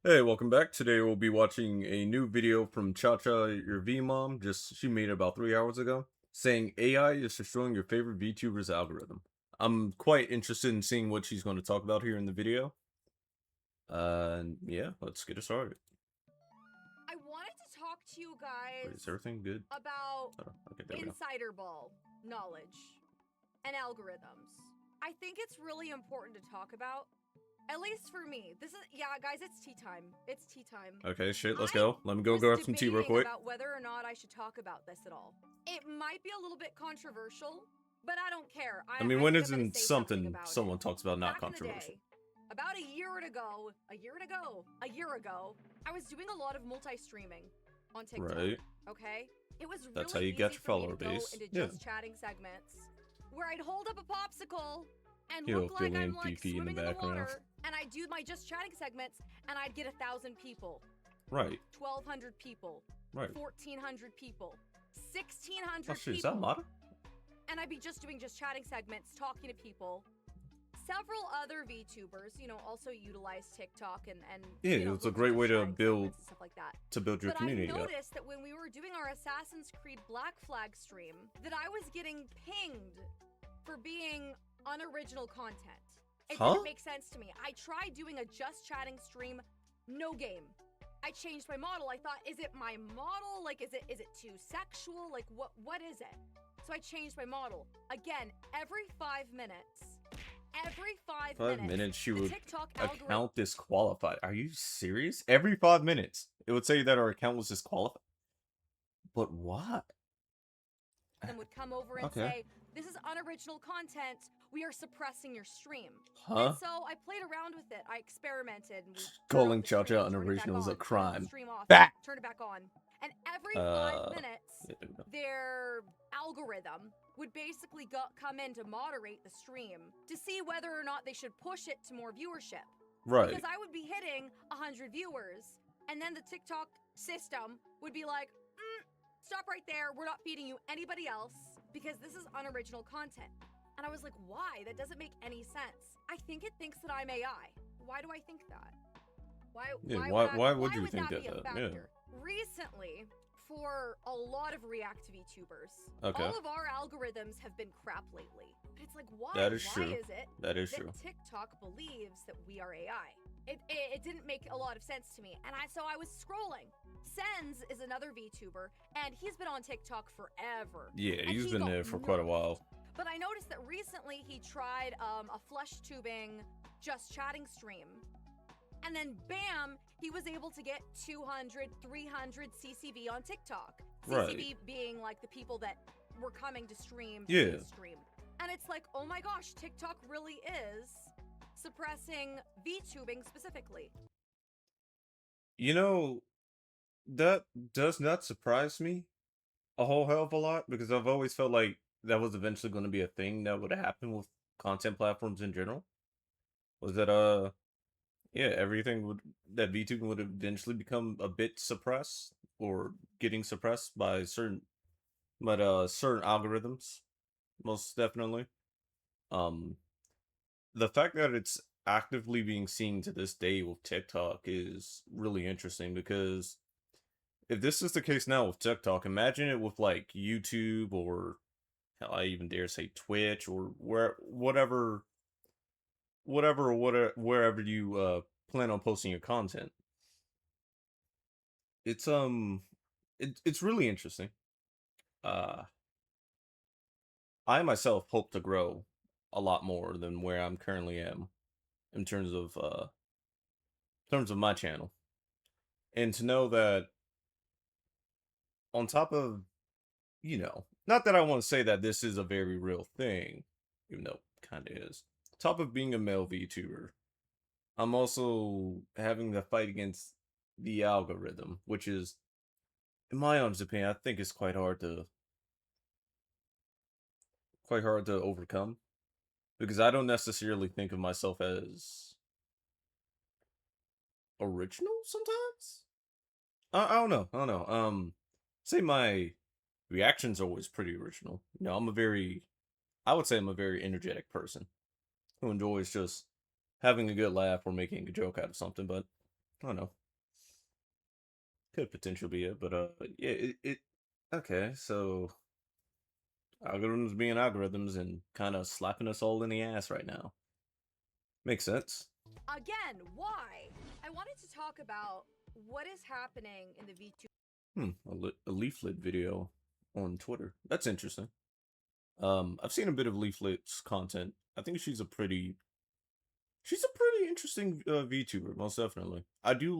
Hey, welcome back. Today we'll be watching a new video from ChaChaYourVmom. She made it about 3 hours ago, saying AI is destroying your favorite VTuber's algorithm. I'm quite interested in seeing what she's going to talk about here in the video. Yeah, let's get it started. I wanted to talk to you Wait, guys is everything good? about Oh, okay, there we go. insider ball knowledge and algorithms. I think it's really important to talk about. At least for me. Guys, it's tea time. It's tea time. Okay, shit, let's I go. Let me go was grab some tea real debating quick. about whether or not I should talk about this at all. It might be a little bit controversial, but I don't care. I I, mean, I when think I'm going to isn't say something something about it. someone talks about not Back in the controversial? day, about a year ago, I was doing a lot of multi-streaming on TikTok. Right. Okay? It was That's how really you get easy your for me follower to go base. into Yeah. just chatting segments where I'd hold up a popsicle and He'll look like fill in I'm like Fifi in the swimming in the background. water, and I'd do my just chatting segments and I'd get 1,000 people. Right. 1,200 people. Right. 1,400 people. Oh 1,600 shit, is people. that Mata? And I'd be just doing just chatting segments, talking to people. Several other VTubers, also utilize TikTok and Yeah, it's a go to great way just to chatting build segments and stuff like that. your But I community up. noticed that when we were doing our Assassin's Creed Black Flag stream, that I was getting pinged for being unoriginal content. It Huh? didn't make sense to me. I tried doing a just chatting stream, no game. I changed my model. I thought, is it my model? Like, is it too sexual? Like, what is it? So I changed my model. Again, every 5 minutes. Every 5 5 minutes, minutes she the would TikTok algorithm account disqualified. Are you serious? Every 5 minutes it would say that our account was disqualified. But what? would come over and Okay. say, this is unoriginal content. We are suppressing your stream. Huh? And so I played around with it. I experimented. And we Calling Cha Cha unoriginal unoriginal is a crime. stream off, Bah! turn it back on. And every 5 minutes, Yeah, there we go. their algorithm would basically come in to moderate the stream to see whether or not they should push it to more viewership. Right. Because I would be hitting 100 viewers, and then the TikTok system would be like, stop right there. We're not feeding you anybody else because this is unoriginal content. And I was like, why? That doesn't make any sense. I think it thinks that I'm AI. Why do I think that? Why would you think that be a that? factor? Yeah. Recently, for a lot of React VTubers, Okay. all of our algorithms have been crap lately. But it's like, why? That is why true. is it That is that true. TikTok believes that we are AI? It didn't make a lot of sense to me. And so I was scrolling. Sens is another VTuber, and he's been on TikTok forever. Yeah, And he's he been got there for quite a nerfed. while. But I noticed that recently he tried a flesh tubing just chatting stream. And then bam, he was able to get 200, 300 CCV on TikTok. Right. CCV being like the people that were coming to stream Yeah. stream. And it's like, oh my gosh, TikTok really is suppressing VTubing specifically. You know, that does not surprise me a whole hell of a lot because I've always felt like that was eventually going to be a thing that would happen with content platforms in general. Was that yeah, everything would that VTuber would eventually become a bit suppressed or getting suppressed by certain algorithms, most definitely. Um, the fact that it's actively being seen to this day with TikTok is really interesting because if this is the case now with TikTok, imagine it with like YouTube or hell, I even dare say Twitch or wherever you plan on posting your content. It's it's really interesting. Uh I myself hope to grow a lot more than where I'm currently am in terms of my channel. And to know that on top of, not that I want to say that this is a very real thing, even though it kind of is. Top of being a male VTuber, I'm also having to fight against the algorithm, which is, in my honest opinion, I think it's quite hard to overcome because I don't necessarily think of myself as original sometimes. I don't know. I don't know. Say my reactions are always pretty original. I would say I'm a very energetic person who enjoys just having a good laugh or making a joke out of something. But I don't know. Could potentially be it, but yeah, okay, so algorithms being algorithms and kind of slapping us all in the ass right now. Makes sense. Again, why? I wanted to talk about what is happening in the VTuber. A leaflet video on Twitter. That's interesting. I've seen a bit of Leaflet's content. I think she's a pretty interesting VTuber, most definitely. I do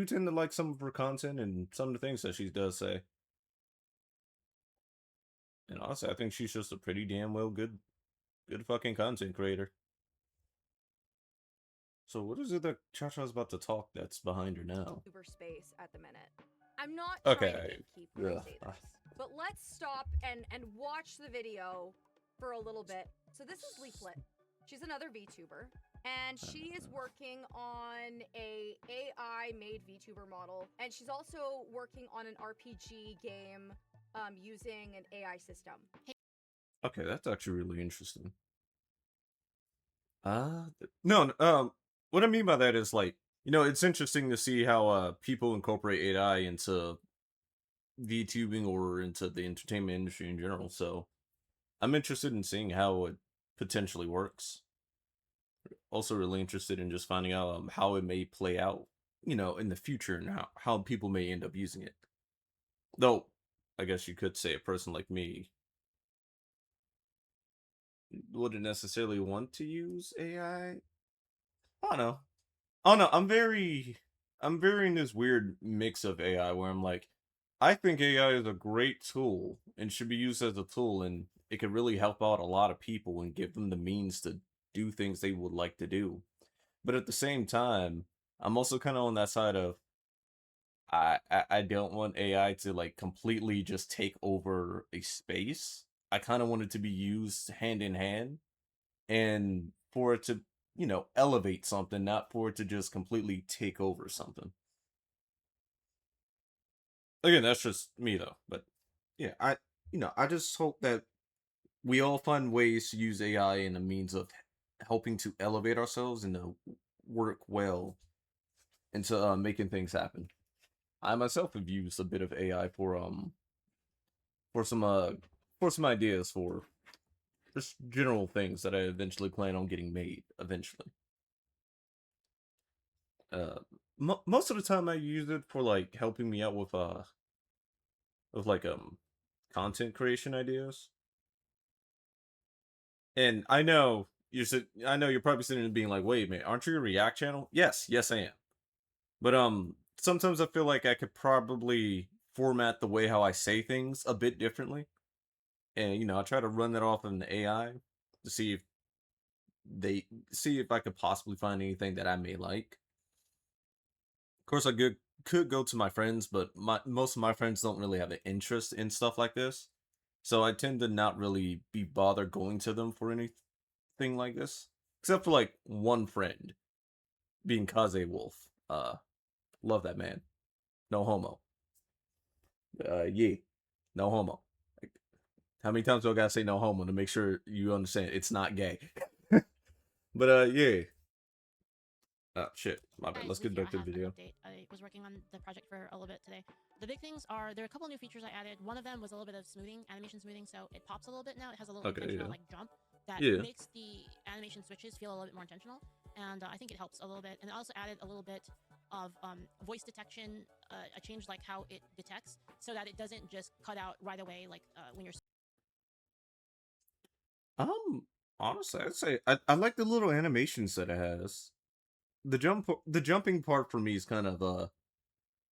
tend to like some of her content and some of the things that she does say. And honestly, I think she's just a pretty damn good fucking content creator. So what is it that Chacha's about to talk that's behind her now? Space at the minute. I'm not trying to Okay. gatekeep when I Ugh. say this, but let's stop and watch the video for a little bit. So this is Leaflet. She's another VTuber, and she is working on a AI made VTuber model, and she's also working on an RPG game using an AI system. Okay, that's actually really interesting. No, what I mean by that is like, it's interesting to see how people incorporate AI into VTubing or into the entertainment industry in general. So I'm interested in seeing how it potentially works. Also, really interested in just finding out how it may play out, in the future and how people may end up using it. Though, I guess you could say a person like me wouldn't necessarily want to use AI. I don't know. Oh no, I'm very in this weird mix of AI where I'm like, I think AI is a great tool and should be used as a tool, and it could really help out a lot of people and give them the means to do things they would like to do. But at the same time, I'm also kind of on that side of I don't want AI to like completely just take over a space. I kind of want it to be used hand in hand and for it to, elevate something, not for it to just completely take over something. Again, that's just me though. But yeah, I just hope that we all find ways to use AI in a means of helping to elevate ourselves and to work well into making things happen. I myself have used a bit of AI for some for some ideas for just general things that I eventually plan on getting made eventually. Uh, Most of the time I use it for like helping me out with like content creation ideas. And I know you're probably sitting and being like, wait a minute, aren't you a React channel? Yes I am. But sometimes I feel like I could probably format the way how I say things a bit differently. And I try to run that off of an AI to they see if I could possibly find anything that I may like. Of course, could go to my friends, but most of my friends don't really have an interest in stuff like this, so I tend to not really be bothered going to them for anything like this, except for like one friend being Kaze Wolf. Love that man. No homo. Yeah, no homo. Like, how many times do I gotta say no homo to make sure you understand it's not gay? But yeah. Shit. My bad. Guys, Let's Luke get here. back I to the have an video. update. I was working on the project for a little bit today. The big things are there are a couple new features I added. One of them was a little bit of smoothing, animation smoothing, so it pops a little bit now. It has a little Okay. intentional Yeah. like jump that Yeah. makes the animation switches feel a little bit more intentional, and I think it helps a little bit. And I also added a little bit of voice detection. I changed like how it detects so that it doesn't just cut out right away like when you're. Um. Honestly, I'd say I like the little animations that it has. The jumping part for me is kind of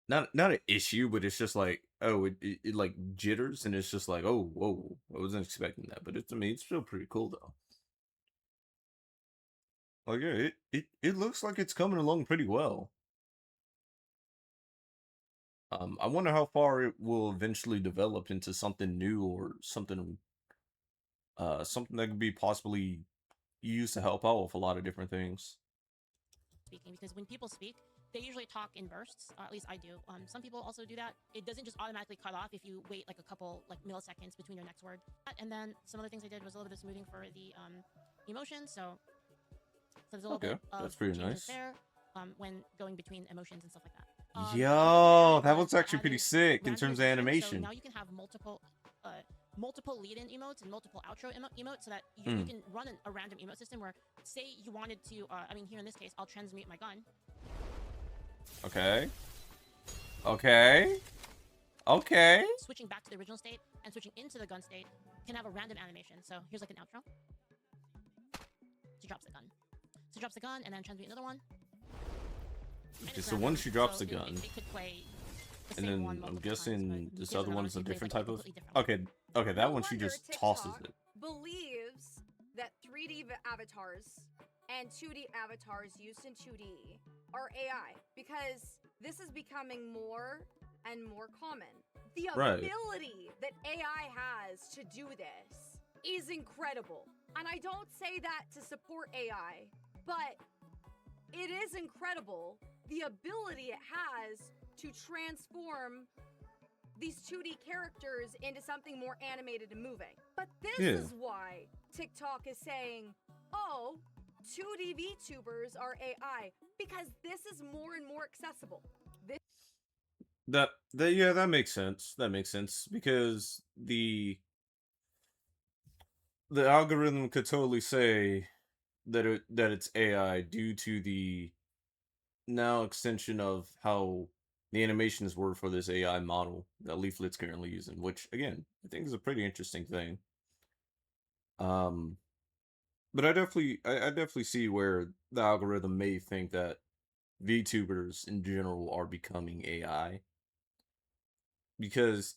not an issue, but it's just like, oh, it like jitters, and it's just like, oh, whoa, I wasn't expecting that. But it's, I mean, it's still pretty cool though. Like yeah, it looks like it's coming along pretty well. I wonder how far it will eventually develop into something new or something that could be possibly used to help out with a lot of different things. Speaking because when people speak, they usually talk in bursts. At least I do. Some people also do that. It doesn't just automatically cut off if you wait like a couple like milliseconds between your next word. And then some other things I did was a little bit of smoothing for the emotions. So there's a little Okay, bit of that's pretty changes nice. there. when going between emotions and stuff like that. Yo, that Was was actually pretty adding sick in random terms of emotion. So animation. now you can have multiple lead-in emotes and multiple outro emotes, so that you Mm. can run a random emote system where, say you wanted to, I mean, here in this case, I'll transmute my gun. Okay. Okay. Okay. Switching back to the original state and switching into the gun state can have a random animation. So here's like an outro. She drops the gun. She drops the gun and then transmute another one. Okay, so once she drops the gun, it could play the and same then one I'm multiple guessing times, but this here's other another one's a she plays, different like, type of. completely different. Okay, that No one she wonder just tosses TikTok it. believes that 3D avatars and 2D avatars used in 2D are AI, because this is becoming more and more common. The Right. ability that AI has to do this is incredible. And I don't say that to support AI, but it is incredible the ability it has to transform these 2D characters into something more animated and moving. But this is why TikTok is saying, oh, 2D VTubers are AI, because this is more and more accessible. Yeah, that makes sense. That makes sense because the algorithm could totally say that it's AI due to the now extension of how the animations were for this AI model that Leaflet's currently using, which again I think is a pretty interesting thing. But I definitely see where the algorithm may think that VTubers in general are becoming AI because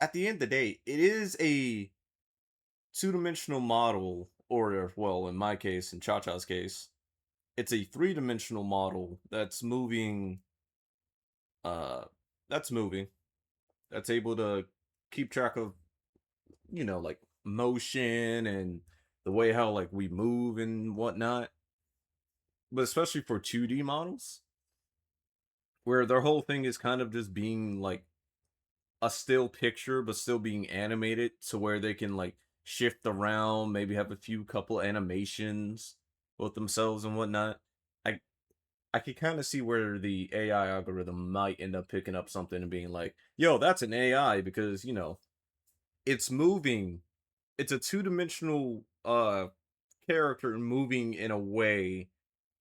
at the end of the day, it is a two-dimensional model, or well, in my case, in Cha-Cha's case, it's a three-dimensional model that's moving. Uh, that's moving. That's able to keep track of, like motion and the way how like we move and whatnot. But especially for 2D models, where their whole thing is kind of just being like a still picture, but still being animated to where they can like shift around, maybe have a few couple animations with themselves and whatnot. I I could kind of see where the AI algorithm might end up picking up something and being like, "Yo, that's an AI," because it's moving. It's a two-dimensional character moving in a way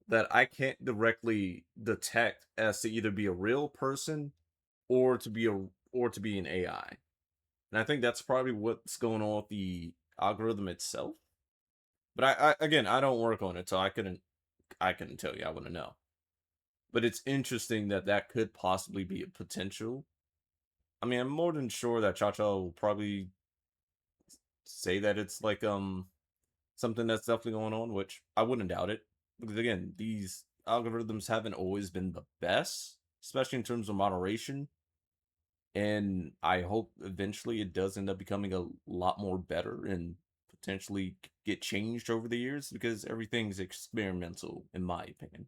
that I can't directly detect as to either be a real person or to be an AI. And I think that's probably what's going on with the algorithm itself. But again, I don't work on it, so I couldn't tell you. I wouldn't know. But it's interesting that that could possibly be a potential. I mean, I'm more than sure that Cha will probably say that it's like something that's definitely going on, which I wouldn't doubt it. Because again, these algorithms haven't always been the best, especially in terms of moderation. And I hope eventually it does end up becoming a lot more better and potentially get changed over the years because everything's experimental, in my opinion.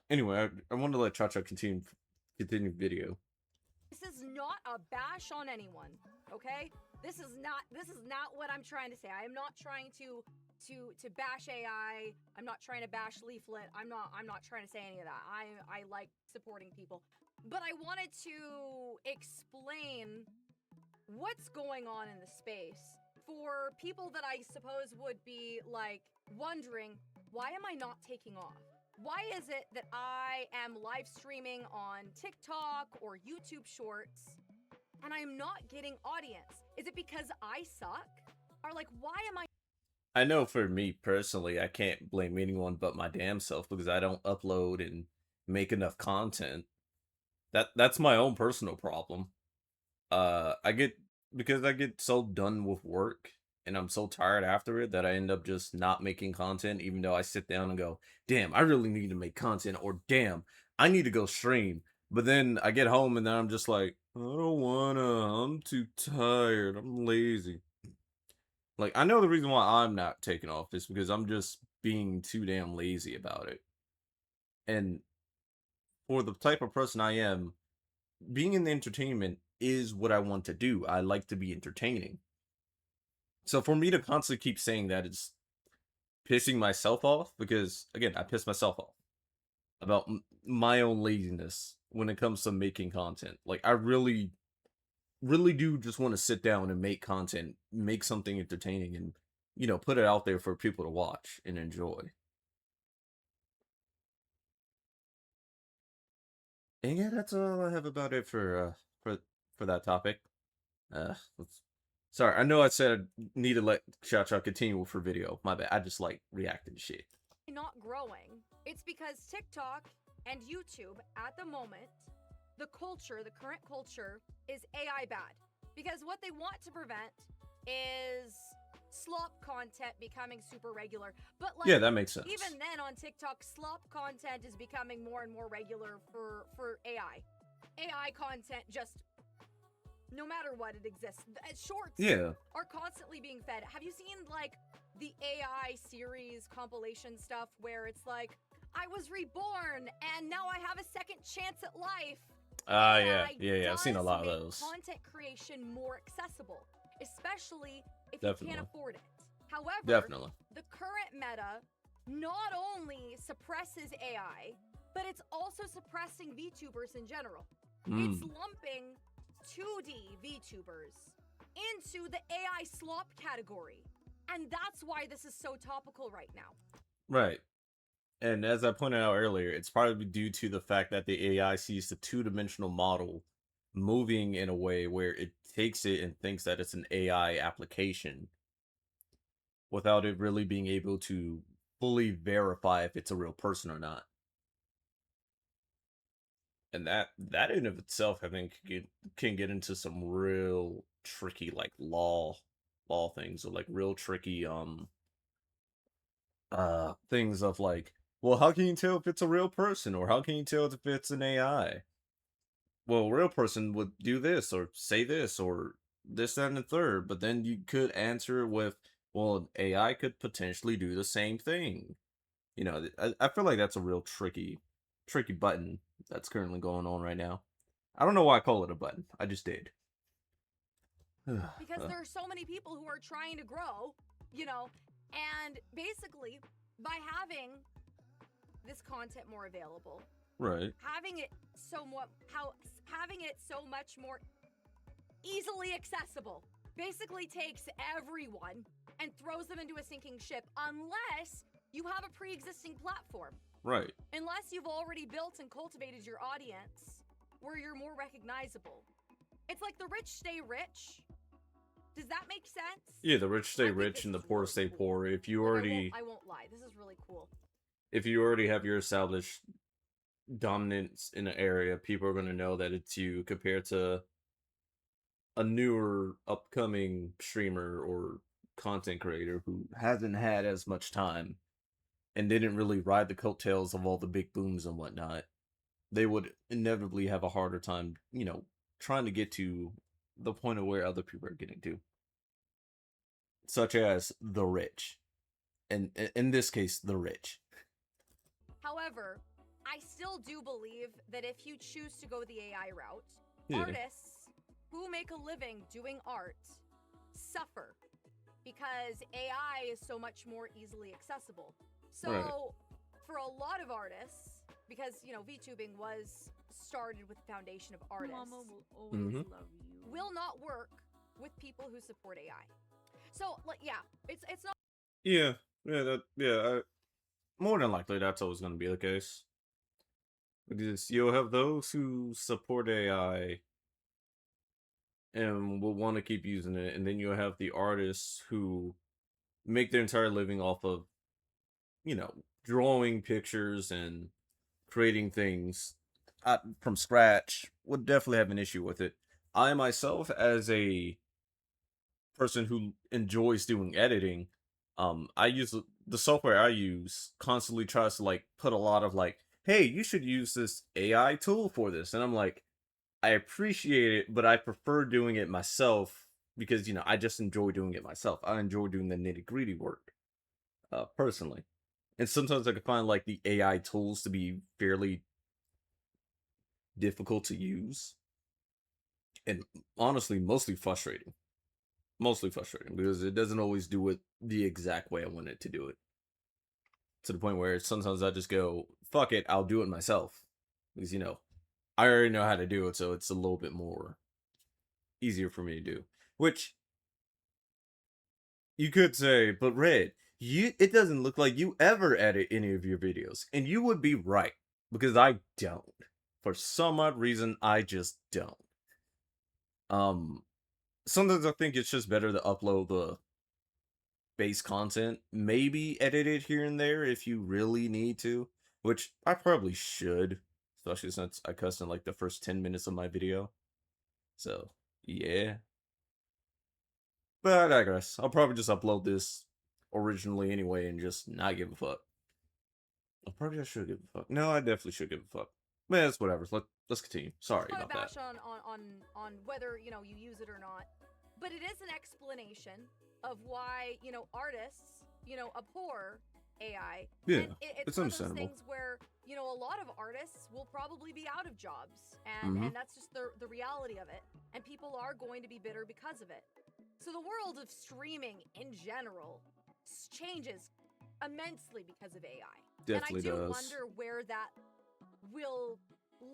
Anyway, I want to let Cha continue video. This is not a bash on anyone, okay? This is not what I'm trying to say. I am not trying to bash AI. I'm not trying to bash Leaflet. I'm not trying to say any of that. I like supporting people. But I wanted to explain what's going on in the space for people that I suppose would be like wondering, why am I not taking off? Why is it that I am live streaming on TikTok or YouTube Shorts and I'm not getting audience? Is it because I suck? Or like, why am I know for me personally, I can't blame anyone but my damn self because I don't upload and make enough content. That's my own personal problem. I get because I get so done with work and I'm so tired after it that I end up just not making content, even though I sit down and go, damn, I really need to make content, or damn, I need to go stream. But then I get home and then I'm just like, I don't wanna, I'm too tired, I'm lazy. Like, I know the reason why I'm not taking off is because I'm just being too damn lazy about it. And for the type of person I am, being in the entertainment is what I want to do. I like to be entertaining. So for me to constantly keep saying that, it's pissing myself off because again, I piss myself off about my own laziness when it comes to making content. Like I really do just want to sit down and make content, make something entertaining and put it out there for people to watch and enjoy. And yeah, that's all I have about it for that topic. Let's Sorry, I know I said I need to let Cha continue for video. My bad. I just like reacting to shit. not growing. It's because TikTok and YouTube at the moment, the current culture is AI bad. Because what they want to prevent is slop content becoming super regular. But like Yeah, that makes sense. even then on TikTok, slop content is becoming more and more regular for AI. AI content just no matter what it exists. Shorts Yeah. are constantly being fed. Have you seen like the AI series compilation stuff where it's like, I was reborn and now I have a second chance at life? Yeah. AI Yeah. I've seen a does lot of make those. content creation more accessible, especially if you can't Definitely. afford it. However, Definitely. the current meta not only suppresses AI, but it's also suppressing VTubers in general. It's Mm, lumping 2D VTubers into the AI slop category. And that's why this is so topical right now. right. And as I pointed out earlier, it's probably due to the fact that the AI sees the two-dimensional model moving in a way where it takes it and thinks that it's an AI application without it really being able to fully verify if it's a real person or not. And that in of itself, I think, can get into some real tricky like law things or like real tricky things of like, well, how can you tell if it's a real person or how can you tell if it's an AI? Well, a real person would do this or say this or this, that, and the third, but then you could answer with, well, an AI could potentially do the same thing. I feel like that's a real tricky button that's currently going on right now. I don't know why I call it a button. I just did. Because there are so many people who are trying to grow, you know, and basically by this content more available, Right. having it having it so much more easily accessible basically takes everyone and throws them into a sinking ship unless you have a pre-existing platform. Right. Unless you've already built and cultivated your audience where you're more recognizable. It's like the rich stay rich. Does that make sense? Yeah, the rich I stay think rich this and the is poor really stay cool. poor. Like, I won't lie. This is really cool. If you already have your established dominance in an area, people are going to know that it's you compared to a newer upcoming streamer or content creator who hasn't had as much time and didn't really ride the coattails of all the big booms and whatnot. They would inevitably have a harder time, trying to get to the point of where other people are getting to, such as the rich, and in this case, the rich. However, I still do believe that if you choose to go the AI route, Yeah. artists who make a living doing art suffer because AI is so much more easily accessible. So, Right. for a lot of artists, because VTubing was started with the foundation of artists, Mama will always Hmm. love you. will not work with people who support AI. So, like, yeah, it's not. Yeah. More than likely, that's always going to be the case. Because you'll have those who support AI and will want to keep using it, and then you'll have the artists who make their entire living off of, drawing pictures and creating things from scratch. Would definitely have an issue with it. I myself, as a person who enjoys doing editing, I use the software I use constantly tries to like put a lot of like, hey, you should use this AI tool for this, and I'm like, I appreciate it, but I prefer doing it myself because I just enjoy doing it myself. I enjoy doing the nitty gritty work, personally, and sometimes I can find like the AI tools to be fairly difficult to use, and honestly, mostly frustrating because it doesn't always do it the exact way I want it to do it. to the point where sometimes I just go, fuck it, I'll do it myself. Because, I already know how to do it, so it's a little bit more easier for me to do. Which you could say, but Red, it doesn't look like you ever edit any of your videos. And you would be right, because I don't. For some odd reason, I just don't. Um, Sometimes I think it's just better to upload the base content, maybe edit it here and there if you really need to, which I probably should, especially since I cuss in like the first 10 minutes of my video. So, yeah. But I digress. I'll probably just upload this originally anyway and just not give a fuck. I should give a fuck. No, I definitely should give a fuck. Man, it's whatever. Let's continue. Sorry want to about that. bash on whether you use it or not, but it is an explanation of why artists abhor AI. Yeah, And it's it's one of those understandable. things where a lot of artists will probably be out of jobs, and Mm-hmm. and that's just the reality of it. And people are going to be bitter because of it. So the world of streaming in general changes immensely because of AI. And I Definitely do does. wonder where that will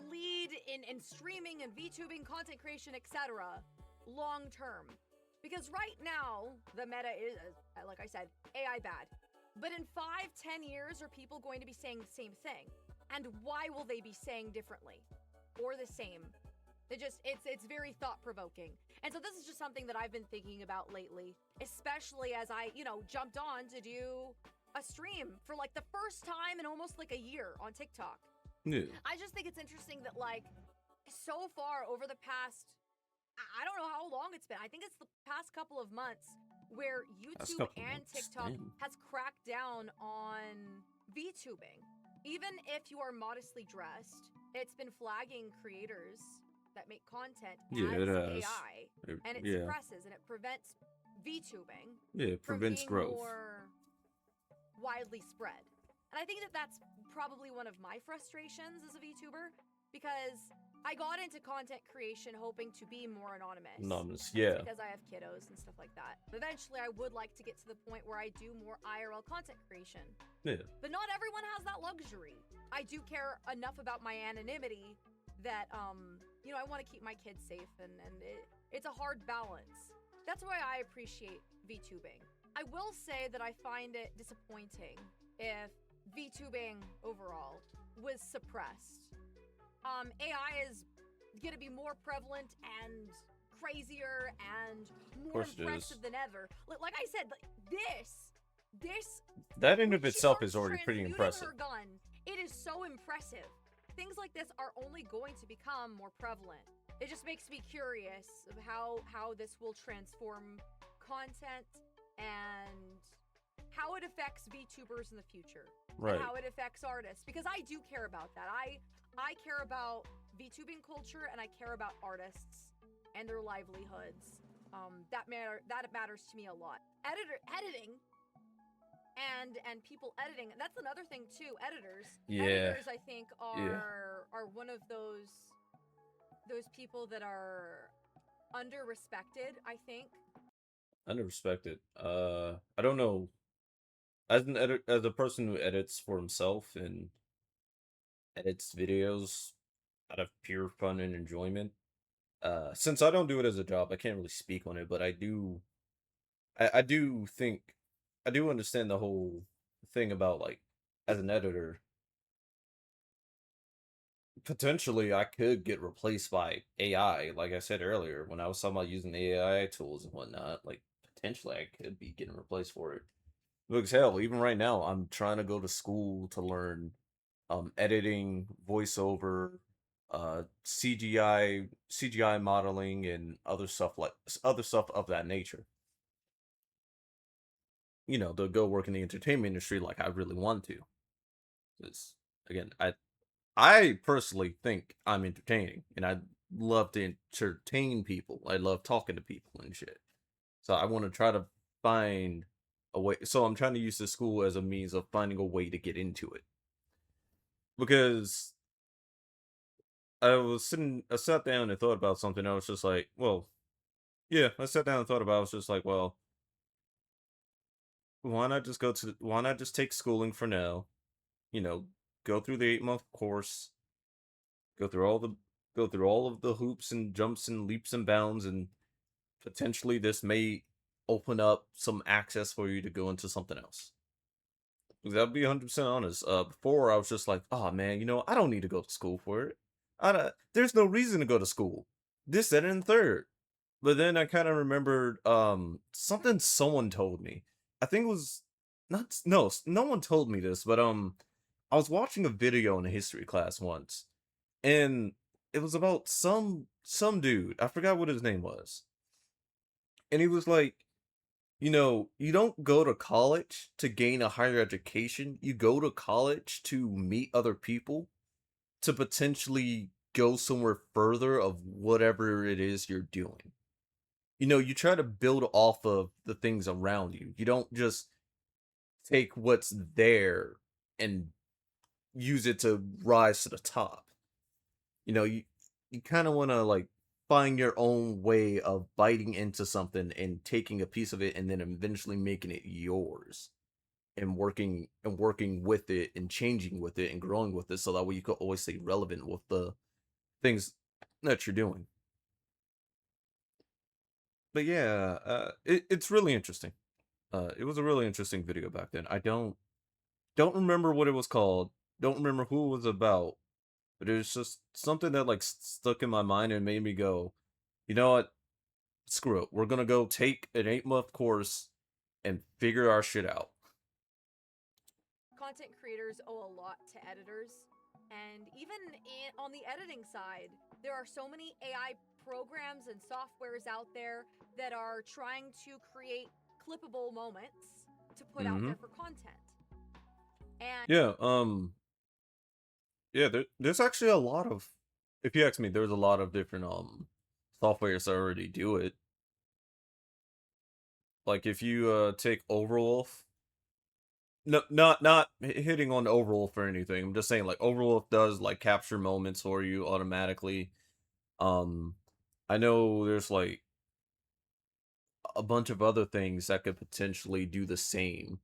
lead in streaming and VTubing, content creation, etc. long term. Because right now, the meta is, like I said, AI bad. But in 5-10 years, are people going to be saying the same thing? And why will they be saying differently? Or the same? It's very thought-provoking. And so this is just something that I've been thinking about lately, especially as I, jumped on to do a stream for like the first time in almost like a year on TikTok. Yeah. I just think it's interesting that like so far over the past I don't know how long it's been. I think it's the past couple of months where That's a YouTube couple and months. TikTok Damn. has cracked down on VTubing. Even if you are modestly dressed, it's been flagging creators that make content Yeah, as it has. AI, and it Yeah. suppresses and it prevents VTubing Yeah, it from prevents being growth. more widely spread. And I think that that's probably one of my frustrations as a VTuber, because I got into content creation hoping to be more anonymous. Anonymous, And it's yeah. because I have kiddos and stuff like that. Eventually, I would like to get to the point where I do more IRL content creation. Yeah. But not everyone has that luxury. I do care enough about my anonymity that, I want to keep my kids safe, and it's a hard balance. That's why I appreciate VTubing. I will say that I find it disappointing if VTubing overall was suppressed. AI is gonna be more prevalent and crazier and more course it is. impressive than ever. Like I said, this That in when of she itself is starts already pretty transmuting impressive. her gun, it is so impressive. Things like this are only going to become more prevalent. It just makes me curious of how this will transform content and how it affects VTubers in the future. Right. And how it affects artists, because I do care about that. I care about VTubing culture, and I care about artists and their livelihoods. That matters to me a lot. Editing and people editing. That's another thing too. Editors. Yeah. Editors, I think, Yeah. are one of those people that are under-respected, I think. Underrespected. I don't know. As a person who edits for himself and edits videos out of pure fun and enjoyment, since I don't do it as a job, I can't really speak on it, but I do think I do understand the whole thing about like as an editor, potentially I could get replaced by AI. Like I said earlier, when I was talking about using AI tools and whatnot, like potentially I could be getting replaced for it. Because hell, even right now, I'm trying to go to school to learn editing, voiceover, CGI modeling, and other stuff of that nature. To go work in the entertainment industry like I really want to. Because again, I personally think I'm entertaining, and I love to entertain people. I love talking to people and shit. So I want to try to find a way. So I'm trying to use the school as a means of finding a way to get into it. Because I sat down and thought about something. I was just like, well, yeah, I sat down and thought about it. I was just like, well, why not just take schooling for now? You know, go through the 8-month course, go through all the go through all of the hoops and jumps and leaps and bounds, and potentially this may open up some access for you to go into something else. Because I'll be 100% honest. Before I was just like, oh man, I don't need to go to school for it. There's no reason to go to school. This, that, and third. But then I kind of remembered something someone told me. I think it was not no no one told me this, but I was watching a video in a history class once, and it was about some dude. I forgot what his name was, and he was like, you don't go to college to gain a higher education. You go to college to meet other people to potentially go somewhere further of whatever it is you're doing. You try to build off of the things around you. You don't just take what's there and use it to rise to the top. You kind of want to like find your own way of biting into something and taking a piece of it and then eventually making it yours and working with it and changing with it and growing with it so that way you could always stay relevant with the things that you're doing. But yeah, it's really interesting. It was a really interesting video back then. I don't remember what it was called. Don't remember who it was about. But it was just something that like stuck in my mind and made me go, you know what? Screw it. We're gonna go take an 8-month course and figure our shit out. Content creators owe a lot to editors. And even on the editing side, there are so many AI programs and softwares out there that are trying to create clippable moments to put out Mm-hmm. there for content. And Yeah. Yeah. There's actually a lot of. If you ask me, there's a lot of different softwares that already do it. Like if you take Overwolf. No, not hitting on Overwolf or anything. I'm just saying like Overwolf does like capture moments for you automatically. Um, I know there's like a bunch of other things that could potentially do the same.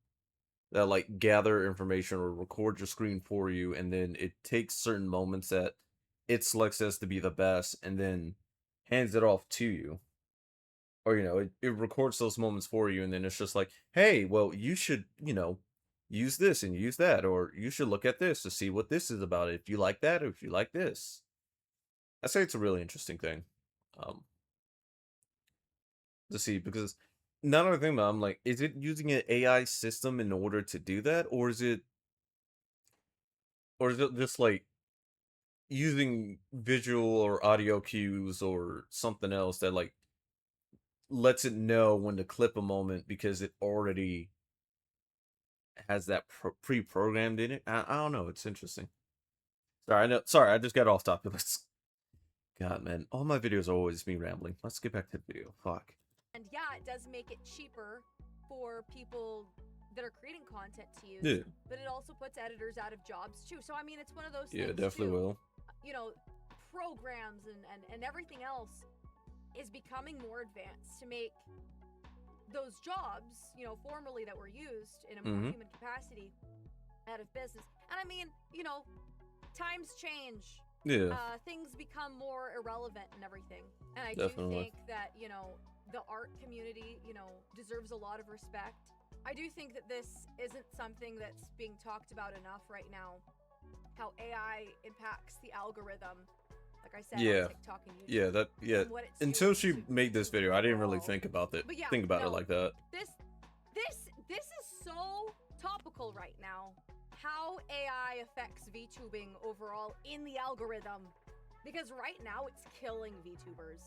That like gather information or record your screen for you, and then it takes certain moments that it selects as to be the best, and then hands it off to you. Or it records those moments for you, and then it's just like, hey, well, you should use this and use that, or you should look at this to see what this is about, if you like that or if you like this. I say it's a really interesting thing um to see, because not only thing, but I'm like, is it using an AI system in order to do that, or is it just like using visual or audio cues or something else that like lets it know when to clip a moment because it already has that pre-programmed in it. I don't know. It's interesting. Sorry, I know. Sorry, I just got off topic. God, man, all my videos are always me rambling. Let's get back to the video. Fuck. and yeah, it does make it cheaper for people that are creating content to use, Yeah, but it also puts editors out of jobs too. So I mean, it's one of those yeah, things definitely too. will. You know, programs and everything else is becoming more advanced to make those jobs, formerly that were used in a more Mm-hmm. human capacity, out of business. And I mean, times change. Yeah, Things become more irrelevant and everything. And I do definitely. think that, the art community, deserves a lot of respect. I do think that this isn't something that's being talked about enough right now. How AI impacts the algorithm, like I said, on Yeah, TikTok and yeah, YouTube, yeah. and what it's Until doing she to made this video, I VTubing didn't really overall. think about it. But yeah, Think about it no, like that. this is so topical right now. How AI affects VTubing overall in the algorithm, because right now it's killing VTubers,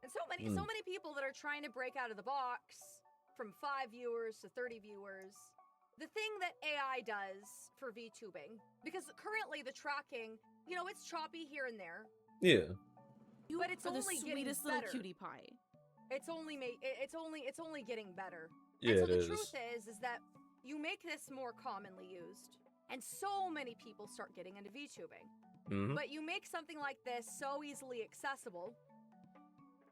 and so many people that are trying to break out of the box from 5 viewers to 30 viewers. The thing that AI does for VTubing, because currently the tracking, it's choppy here and there, Yeah, You but it's are the only getting sweetest little better. cutie pie. It's only getting better. yeah, And so it the is. truth is that you make this more commonly used, and so many people start getting into VTubing. Mm-hmm. But you make something like this so easily accessible,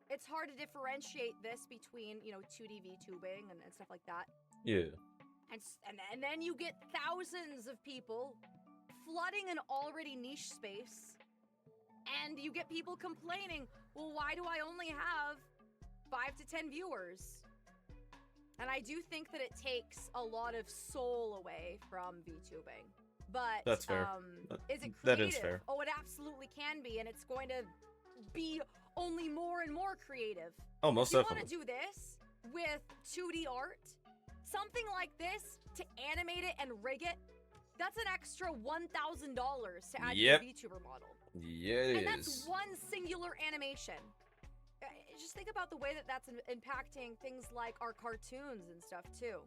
it's hard to differentiate this between, 2D VTubing and stuff like that. Yeah. And then you get thousands of people flooding an already niche space, and you get people complaining, well, why do I only have 5 to 10 viewers? And I do think that it takes a lot of soul away from VTubing. But That's fair. is it creative? That is fair. Oh, it absolutely can be, and it's going to be only more and more creative. Oh, most definitely. definitely. You want to do this with 2D art? Something like this, to animate it and rig it, that's an extra $1,000 to add to your VTuber model. Yeah, and that's one singular animation. Just think about the way that that's impacting things like our cartoons and stuff too.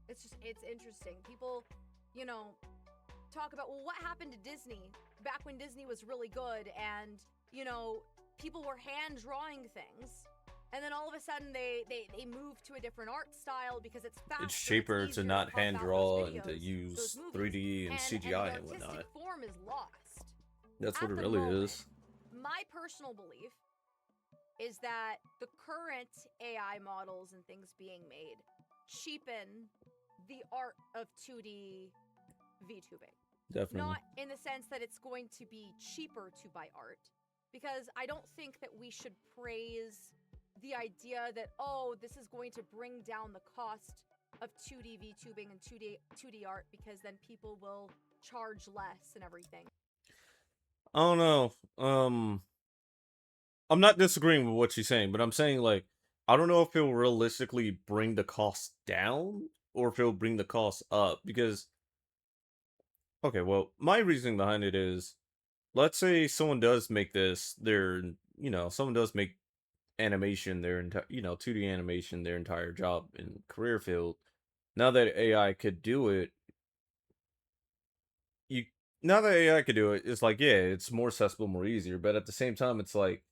It's interesting. People, you know, talk about, well, what happened to Disney back when Disney was really good, and, you know, people were hand drawing things. And then all of a sudden they move to a different art style because it's faster. It's cheaper to not hand draw and to use 3D and CGI and the whatnot. artistic form is lost. That's what it really is. My personal belief is that the current AI models and things being made cheapen the art of 2D VTubing. Definitely. Not in the sense that it's going to be cheaper to buy art, because I don't think that we should praise the idea that, oh, this is going to bring down the cost of 2D VTubing and 2D art, because then people will charge less and everything. I don't know. I'm not disagreeing with what she's saying, but I'm saying, like, I don't know if it'll realistically bring the cost down or if it'll bring the cost up, because okay, well, my reasoning behind it is, let's say someone does make this someone does make animation their entire 2D animation their entire job and career field. Now that AI could do it, you now that AI could do it, it's like, yeah, it's more accessible, more easier, but at the same time it's like,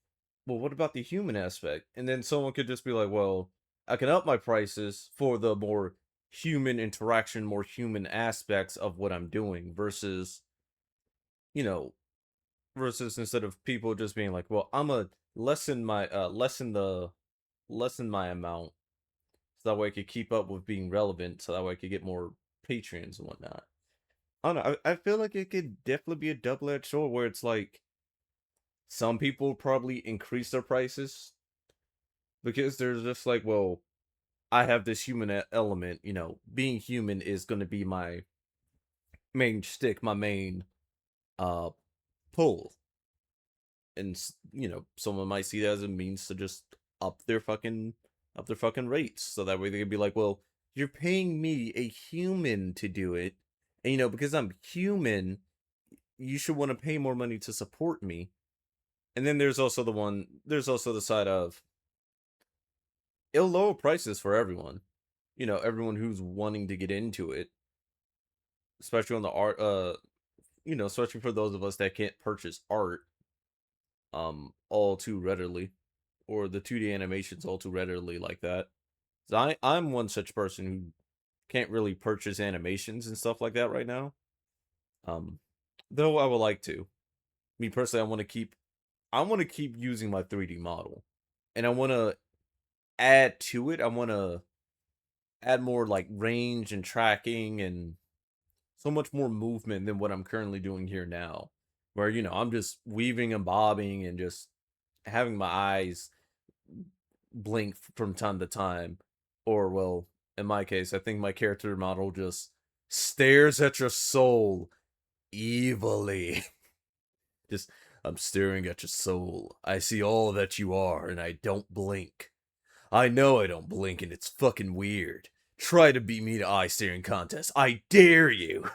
well, what about the human aspect? And then someone could just be like, well, I can up my prices for the more human interaction, more human aspects of what I'm doing versus, you know, versus instead of people just being like, well, I'm a lessen my lessen my amount so that way I could keep up with being relevant, so that way I could get more patrons and whatnot. I don't know. I feel like it could definitely be a double-edged sword where it's like some people probably increase their prices because they're just like, well, I have this human element, being human is going to be my main shtick, my main uh pull. And someone might see that as a means to just up their fucking rates, so that way they can be like, well, you're paying me, a human, to do it, and because I'm human, you should want to pay more money to support me. And then there's also the side of, it'll lower prices for everyone, everyone who's wanting to get into it, especially on the art, especially for those of us that can't purchase art all too readily, or the 2D animations all too readily like that. So I'm one such person who can't really purchase animations and stuff like that right now. Though I would like to. Me personally, I want to keep using my 3D model, and I want to add to it. I want to add more like range and tracking and so much more movement than what I'm currently doing here now, where I'm just weaving and bobbing and just having my eyes blink from time to time, or, well, in my case, I think my character model just stares at your soul evilly. Just, I'm staring at your soul. I see all that you are, and I don't blink. I know I don't blink, and it's fucking weird. Try to beat me to eye staring contest. I dare you.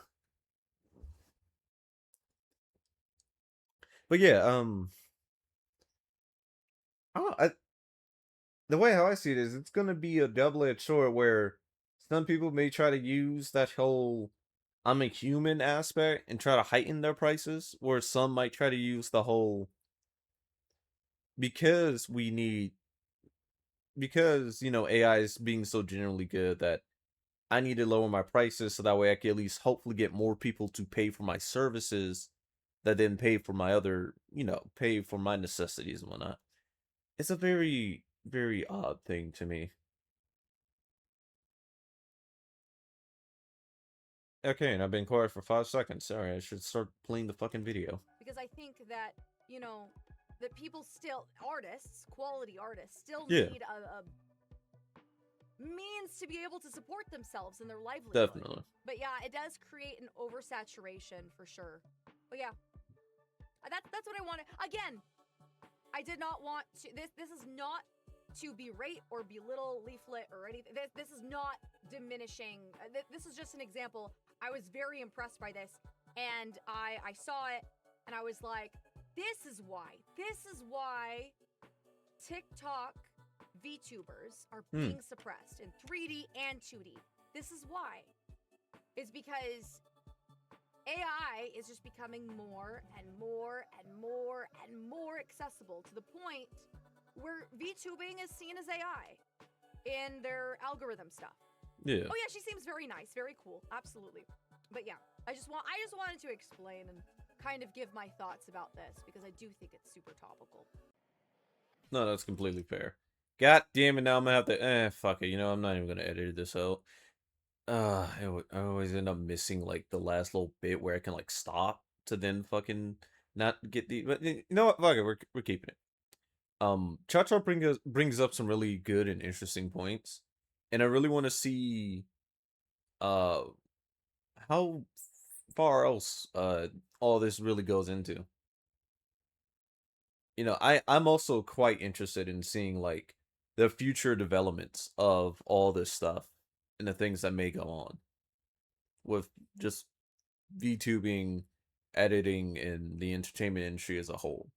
But yeah, I don't know, the way how I see it is, it's gonna be a double-edged sword where some people may try to use that whole I'm a human aspect and try to heighten their prices, where some might try to use the whole because we need because AI is being so generally good that I need to lower my prices so that way I can at least hopefully get more people to pay for my services that then pay for my other, pay for my necessities and whatnot. It's a very, very odd thing to me. Okay, and I've been quiet for 5 seconds. Sorry, I should start playing the fucking video. Because I think that, you know, that people still, artists, quality artists, still Yeah, need a means to be able to support themselves and their livelihood. definitely. But yeah, it does create an oversaturation for sure. But yeah, that's what I wanted. Again, I did not want to. This is not to berate or belittle Leaflet or anything. This is not diminishing. This is just an example. I was very impressed by this, and I saw it, and I was like, this is why. This is why TikTok VTubers are being suppressed in 3D and 2D. This is why. It's because AI is just becoming more and more and more and more accessible to the point where VTubing is seen as AI in their algorithm stuff. Yeah. Oh yeah, she seems very nice, very cool, absolutely. But yeah, I just wanted to explain and kind of give my thoughts about this because I do think it's super topical. No, that's completely fair. God damn it, now I'm gonna have to, fuck it, you know, I'm not even gonna edit this out. I always end up missing, like, the last little bit where I can, like, stop to then fucking not get the, but you know what, fuck it, we're keeping it. Cha brings up some really good and interesting points, and I really want to see, uh, how far else, all this really goes into. You know, I'm also quite interested in seeing, like, the future developments of all this stuff and the things that may go on with just VTubing, editing, and the entertainment industry as a whole.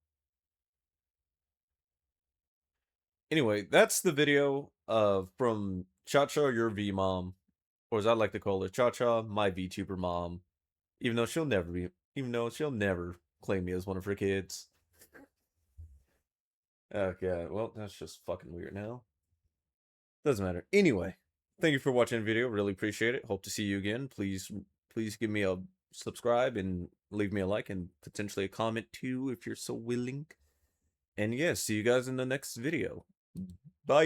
Anyway, that's the video from ChaChaYourVmom, or as I like to call her, Cha, my VTuber mom. Even though she'll never claim me as one of her kids. Okay, well, that's just fucking weird now. Doesn't matter. Anyway, thank you for watching the video. Really appreciate it. Hope to see you again. Please give me a subscribe and leave me a like and potentially a comment too if you're so willing. And yeah, see you guys in the next video. Bye.